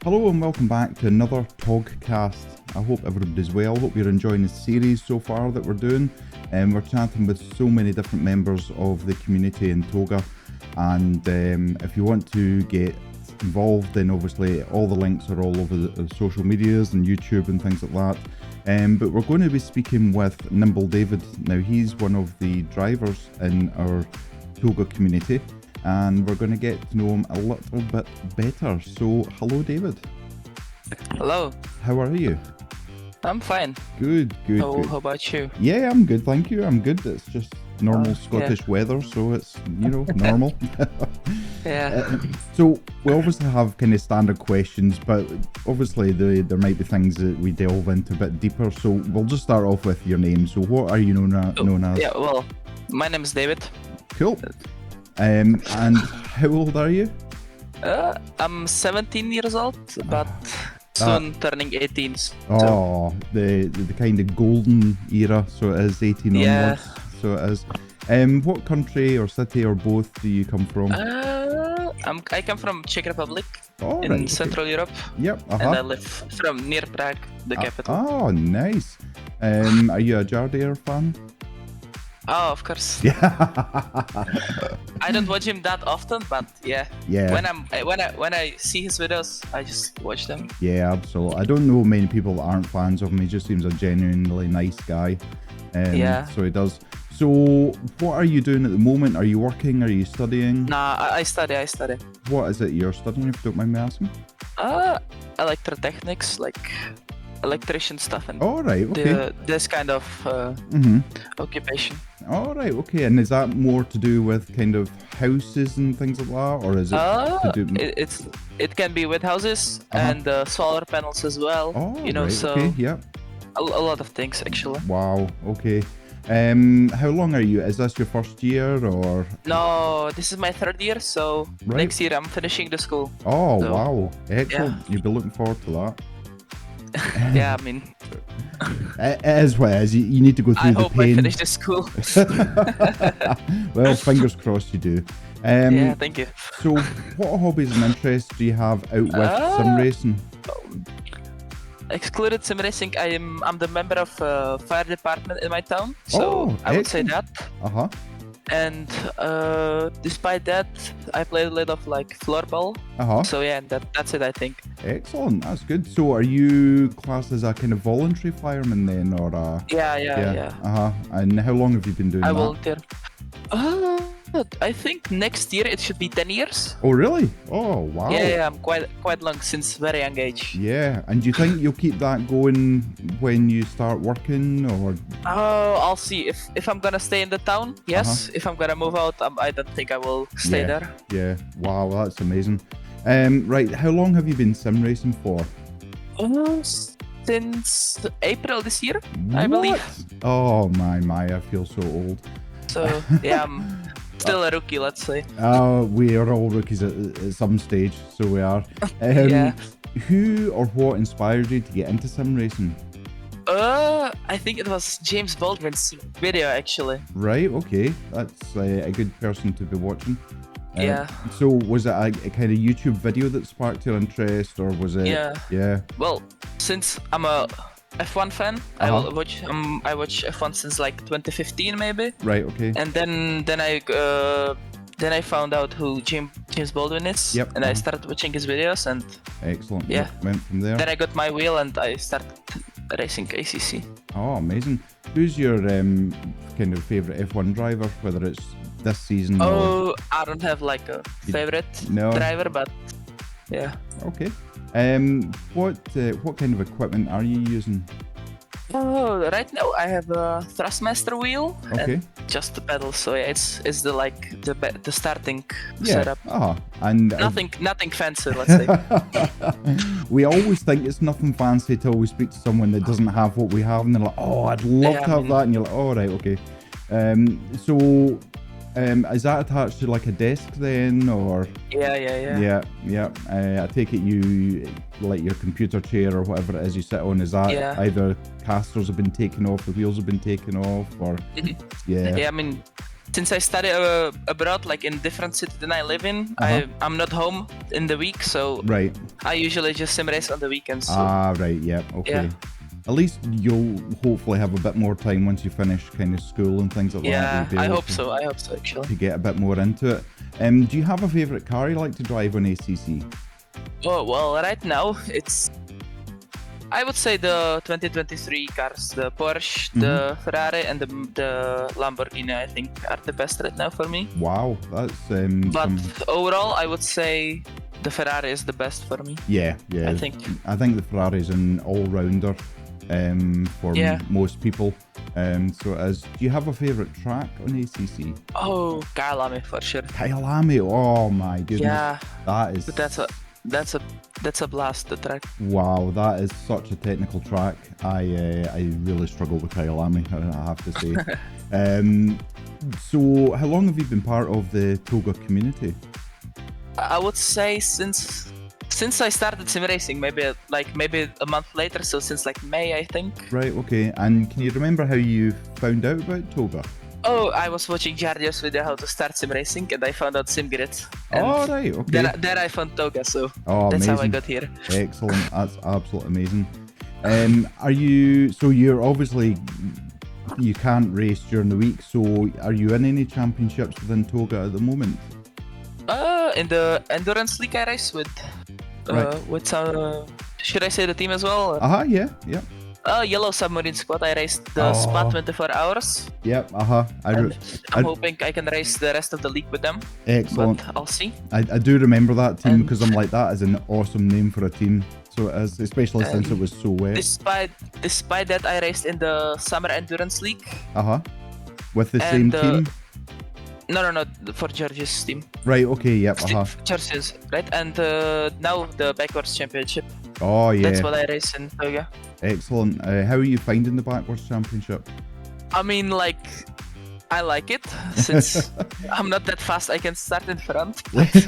Hello and welcome back to another TOGCAST. I hope everybody's well. Hope you're enjoying the series so far that we're doing. We're chatting with so many different members of the community in TOGA, and if you want to get involved, then obviously all the links are all over the social medias and YouTube and things like that. But we're going to be speaking with Nimble David. Now, he's one of the drivers in our TOGA community, and we're going to get to know him a little bit better. So, hello, David. Hello. How are you? I'm fine. Good. How about you? Yeah, I'm good, thank you. I'm good. It's just normal Scottish weather, so it's, normal. Yeah. So we obviously have kind of standard questions, but obviously there might be things that we delve into a bit deeper. So we'll just start off with your name. So what are you known as? Yeah, well, my name is David. Cool. And how old are you? I'm 17 years old, but soon turning 18. Oh, the kind of golden era, so it is 18 onwards. So it is. What country or city or both do you come from? I come from Czech Republic in Central Europe. Yep. And I live from near Prague, the capital. Oh, nice. Are you a Jardier fan? Oh, of course. Yeah. I don't watch him that often, but yeah. Yeah. When I see his videos, I just watch them. Yeah, absolutely. I don't know many people that aren't fans of him. He just seems a genuinely nice guy. Yeah. So he does. So what are you doing at the moment? Are you working? Are you studying? Nah, I study. What is it you're studying, if you don't mind me asking? Electrotechnics, like electrician stuff and this kind of occupation. All right, okay. And is that more to do with kind of houses and things like that, or is it to do? It can be with houses and solar panels as well. Oh, so okay, yeah. A lot of things actually. Wow. Okay. How long are you? Is this your first year or? No, this is my third year. So next year I'm finishing the school. Oh, so, wow! Excellent. Yeah. You'll be looking forward to that. Yeah, I mean, it is what it is. You need to go through the pain. I hope I finish the school. Well, fingers crossed you do. Yeah, thank you. So, what hobbies and interests do you have out with sim racing? Excluded sim racing, I'm the member of fire department in my town, so I would say that. And despite that, I played a lot of like floorball. So yeah, that's it, I think. Excellent, that's good. So are you classed as a kind of voluntary fireman then, or Yeah. And how long have you been doing that? I volunteer. I think next year it should be 10 years. Oh really? Oh wow. Yeah, I'm quite long since very young age. Yeah, and do you think you'll keep that going when you start working, or? I'll see. If I'm gonna stay in the town, yes. If I'm gonna move out, I don't think I will stay there. Yeah. Wow, that's amazing. Right, how long have you been sim racing for? Since April this year, I believe. Oh my, I feel so old. So yeah, I'm still a rookie, let's say. We are all rookies at some stage, so we are. Yeah. Who or what inspired you to get into sim racing? I think it was James Baldwin's video, actually. Right, okay. That's a good person to be watching. Yeah. So was it a kind of YouTube video that sparked your interest, or was it? Yeah. Well, since I'm a F1 fan, I watch F1 since like 2015 maybe. Right. Okay. And then I found out who James Baldwin is. Yep. And I started watching his videos and. Excellent. Yeah. Went from there. Then I got my wheel and I started racing ACC. Oh, amazing! Who's your kind of favorite F1 driver? Whether it's this season? Oh, I don't have like a favorite driver, but yeah. Okay. What kind of equipment are you using? Oh, right now I have a Thrustmaster wheel and just the pedals. So yeah, it's the starting setup. And nothing fancy, let's say. We always think it's nothing fancy till we speak to someone that doesn't have what we have, and they're like, "Oh, I'd love to have that," and you're like, "Oh, right, okay." So. Is that attached to like a desk then, or? Yeah. I take it you like your computer chair or whatever it is you sit on. Is that either casters have been taken off, the wheels have been taken off, or? Yeah, I mean, since I study abroad, like in different city than I live in, I'm not home in the week, so I usually just sim race on the weekends. So. Right, yeah, okay. At least you'll hopefully have a bit more time once you finish kind of school and things like that. Yeah, I hope so actually. To get a bit more into it. Do you have a favourite car you like to drive on ACC? Oh, well, right now it's... I would say the 2023 cars, the Porsche, the Ferrari, and the Lamborghini, I think, are the best right now for me. Wow, that's... but overall, I would say the Ferrari is the best for me. Yeah. I think the Ferrari is an all-rounder for most people. So as do you have a favourite track on ACC? Oh, Kyalami for sure. Kyalami, oh my goodness. Yeah, that is... That's a blast, the track. Wow, that is such a technical track. I really struggle with Kyalami, I have to say. So how long have you been part of the TOGA community? I would say since I started sim racing, maybe a month later, so since like May, I think. Right, okay. And can you remember how you found out about TOGA? Oh, I was watching Jardia's video how to start sim racing, and I found out SimGrid. Oh, right, okay. There I found TOGA, so that's amazing. how I got here. Excellent, that's absolutely amazing. You're obviously, you can't race during the week, so are you in any championships within TOGA at the moment? In the Endurance League I race with some, should I say the team as well? Yeah. Yellow Submarine Squad, I raced the Spa 24 hours. Yep, I'm hoping I can race the rest of the league with them. Excellent. But I'll see. I do remember that team because I'm like, that is an awesome name for a team. So it is, especially since it was so wet. Despite that, I raced in the Summer Endurance League. With the same team? No, for George's team. Right, okay, yep, George's, right? And now the Backwards Championship. Oh, yeah. That's what I race in TOGA. Excellent. How are you finding the Backwards Championship? I mean, like, I like it, since I'm not that fast, I can start in front. This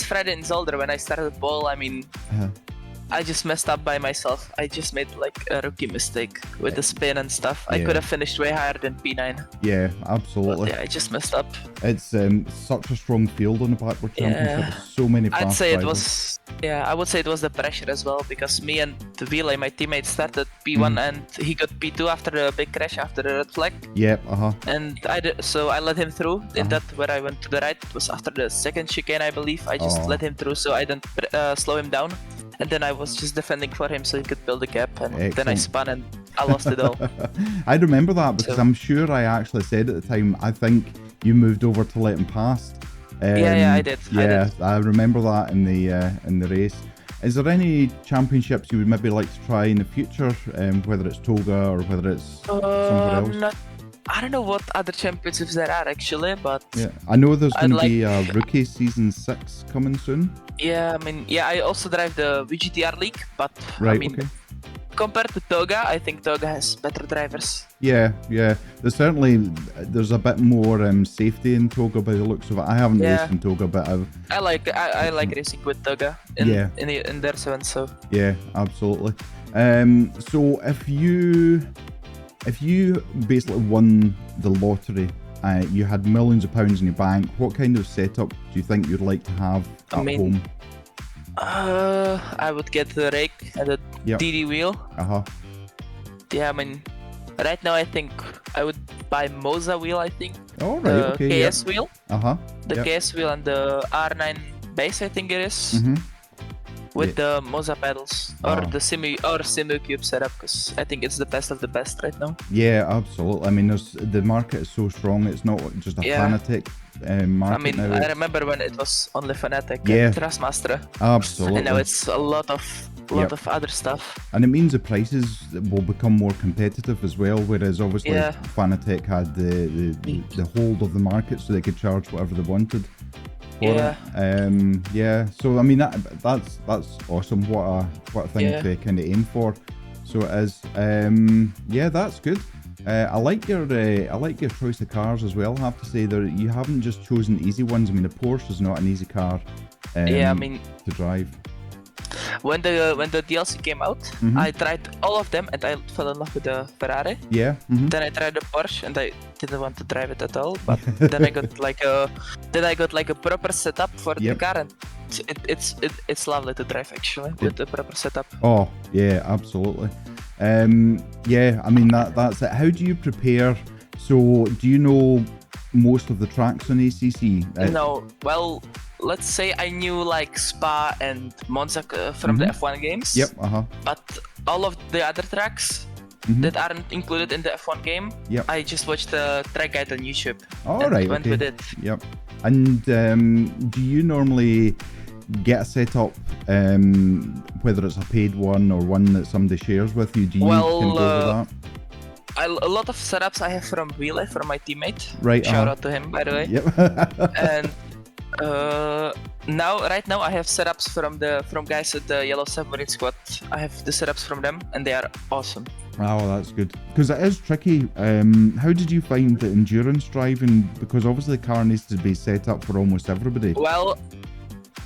Friday in Zolder, when I started ball, I mean, I just messed up by myself. I just made like a rookie mistake with the spin and stuff. I could have finished way higher than P9. Yeah, absolutely. But I just messed up. It's such a strong field on the Backward Championship. So many fast I would say it was the pressure as well, because me and Vile, my teammate, started P1 and he got P2 after the big crash after the red flag. Yep, And I let him through in that where I went to the right. It was after the second chicane, I believe. I just let him through so I didn't slow him down. And then I was just defending for him so he could build a gap, and then I spun and I lost it all. I remember that because I'm sure I actually said at the time, I think you moved over to let him pass. Yeah, I did. I remember that in the race. Is there any championships you would maybe like to try in the future, whether it's TOGA or whether it's somewhere else? I don't know what other championships there are actually, but I know there's going to be a rookie season 6 coming soon. I also drive the VGTR League, but compared to TOGA, I think TOGA has better drivers. Yeah. There's a bit more safety in TOGA by the looks of it. I haven't raced in TOGA, but I like racing with TOGA in their 7, so yeah, absolutely. So if you basically won the lottery, you had millions of pounds in your bank, what kind of setup do you think you'd like to have at home? I would get the rake and the DD wheel. Yeah, I mean, right now I think I would buy Moza wheel, I think. Oh, right, the KS wheel. The KS wheel and the R9 base, I think it is. With the Moza pedals or the Simu Cube setup, because I think it's the best of the best right now. Yeah, absolutely. I mean, the market is so strong. It's not just a Fanatic market. I mean, now. I remember when it was only Fanatic and Trustmaster. Absolutely. And now it's a lot of other stuff. And it means the prices will become more competitive as well. Whereas obviously Fanatic had the hold of the market, so they could charge whatever they wanted. So I mean that's awesome. What a thing to kind of aim for. So it is. That's good. I like your choice of cars as well. I have to say that you haven't just chosen easy ones. I mean, a Porsche is not an easy car. To drive. when the DLC came out, I tried all of them and I fell in love with the Ferrari. Yeah. Then I tried the Porsche and I didn't want to drive it at all. But then I got like a proper setup for the car, and it's lovely to drive actually with the proper setup. Oh yeah, absolutely. Yeah, I mean that's it. How do you prepare? So do you know most of the tracks on ACC? No, well, let's say I knew like Spa and Monza from the F1 games. Yep. But all of the other tracks that aren't included in the F1 game, I just watched the track guide on YouTube. Went with it. Yep. And do you normally get a setup, whether it's a paid one or one that somebody shares with you? Do you can go over that? A lot of setups I have from Relay, from my teammate. Right. Shout out to him, by the way. Yep. And right now I have setups from guys at the Yellow Submarine Squad. I have the setups from them, and they are awesome. Oh, that's good. Because it is tricky. How did you find the endurance driving? Because obviously the car needs to be set up for almost everybody. Well,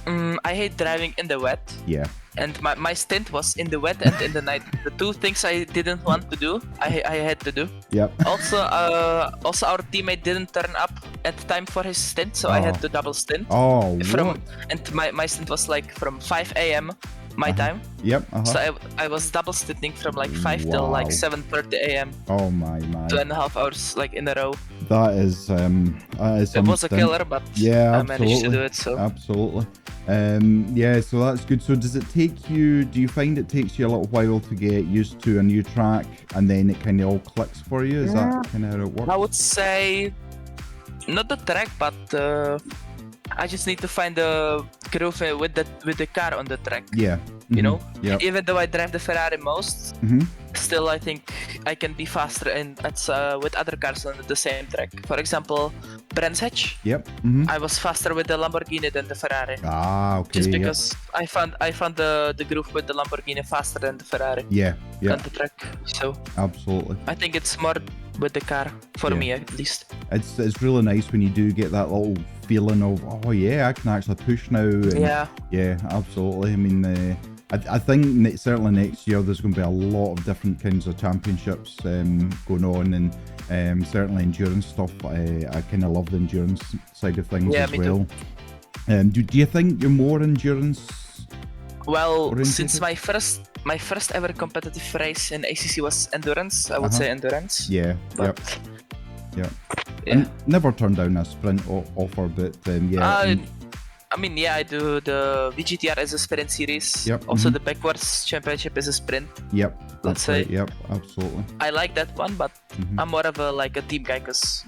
I hate driving in the wet. Yeah. And my stint was in the wet and in the night. The two things I didn't want to do, I had to do. Yep. Also our teammate didn't turn up at time for his stint, so I had to double stint. Oh, what? And my stint was like from 5 a.m. my time. Yep. So I was double stinting from like 5 till like 7:30 a.m. Oh my. 2.5 hours like in a row. That is it was a killer, but yeah, I managed to do it. So absolutely. Yeah, so that's good. So do you find it takes you a little while to get used to a new track and then it kind of all clicks for you? Is that kind of how it works? I would say not the track, but I just need to find the groove with the car on the track. Yeah. You know? Yep. Even though I drive the Ferrari most, still I think I can be faster with other cars on the same track. For example, Brands Hatch. Yep. I was faster with the Lamborghini than the Ferrari. Ah, okay. Just because I found the groove with the Lamborghini faster than the Ferrari. Yeah. On the track. So absolutely. I think it's more with the car for me at least. It's really nice when you do get that little feeling of, oh yeah, I can actually push now. And yeah, absolutely. I mean, I think certainly next year there's going to be a lot of different kinds of championships going on, and certainly endurance stuff. I kind of love the endurance side of things as well. Do you think you're more endurance? Well, oriented? Since my first ever competitive race in ACC was endurance, I would say endurance. Yeah. But, yeah. And never turned down a sprint offer, but I mean, I do the VGTR as a sprint series. Yep. Also, the backwards championship is a sprint. Yep. Let's say. Right. Yep. Absolutely. I like that one, but I'm more of a team guy, cause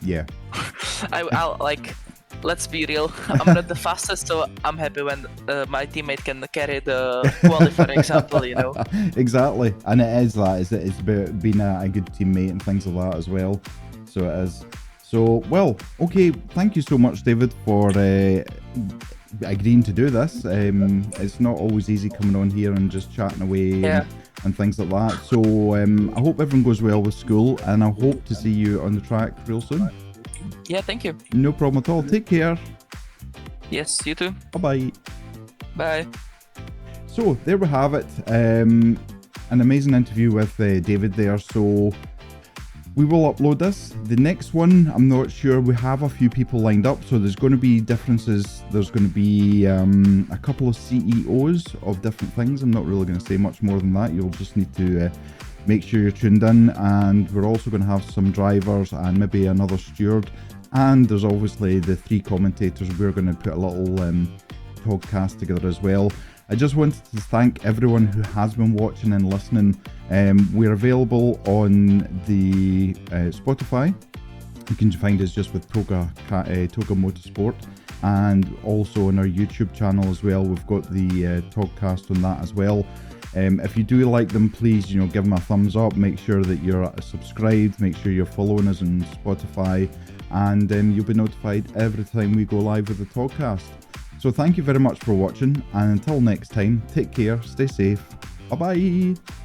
I'll like. Let's be real. I'm not the fastest, so I'm happy when my teammate can carry the quali, for example. You know. Exactly, and it is that. It's about being a good teammate and things like that as well. So it is. So, well, okay, thank you so much, David, for agreeing to do this. It's not always easy coming on here and just chatting away and things like that. So I hope everyone goes well with school, and I hope to see you on the track real soon. Yeah, thank you. No problem at all. Take care. Yes, you too. Bye-bye. Bye. So, there we have it. An amazing interview with David there. So, we will upload this. The next one, I'm not sure. We have a few people lined up, so there's going to be differences. There's going to be a couple of CEOs of different things. I'm not really going to say much more than that. You'll just need to make sure you're tuned in. And we're also going to have some drivers and maybe another steward. And there's obviously the 3 commentators. We're going to put a little TOGCAST together as well. I just wanted to thank everyone who has been watching and listening. We're available on the Spotify. You can find us just with TOGA Motorsport, and also on our YouTube channel as well. We've got the TOGCAST on that as well. If you do like them, please give them a thumbs up. Make sure that you're subscribed. Make sure you're following us on Spotify, and you'll be notified every time we go live with the TOGCAST. So thank you very much for watching, and until next time, take care, stay safe, bye bye.